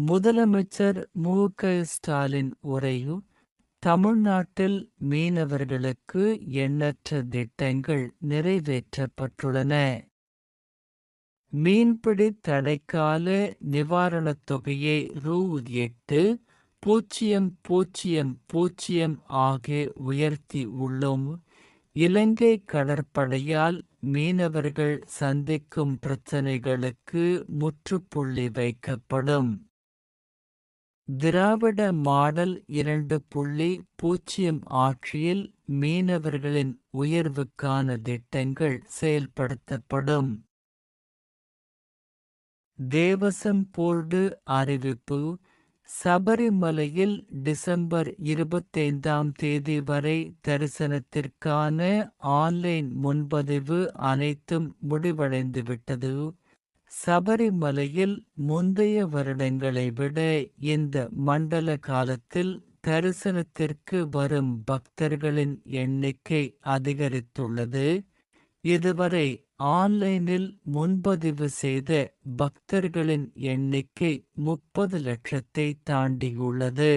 முதலமைச்சர் மு.க.ஸ்டாலின் உரையு தமிழ்நாட்டில் மீனவர்களுக்கு எண்ணற்ற திட்டங்கள் நிறைவேற்றப்பட்டுள்ளன. மீன்பிடி தடைக்கால நிவாரணத் தொகையை ரூ.8,000 ஆக உயர்த்தி உள்ளோம். இலங்கை கடற்படையால் மீனவர்கள் சந்திக்கும் பிரச்சனைகளுக்கு முற்றுப்புள்ளி வைக்கப்படும். திராவிட மாடல் 2.0 ஆட்சியில் மீனவர்களின் உயர்வுக்கான திட்டங்கள் செயல்படுத்தப்படும். தேவசம் போர்டு அறிவிப்பு சபரிமலையில் டிசம்பர் 25 வரை தரிசனத்திற்கான ஆன்லைன் முன்பதிவு அனைத்தும் முடிவடைந்துவிட்டது. சபரிமலையில் முந்தைய வருடங்களை விட இந்த மண்டல காலத்தில் தரிசனத்திற்கு வரும் பக்தர்களின் எண்ணிக்கை அதிகரித்துள்ளது. இதுவரை ஆன்லைனில் முன்பதிவு செய்த பக்தர்களின் எண்ணிக்கை 30 லட்சத்தை தாண்டியுள்ளது.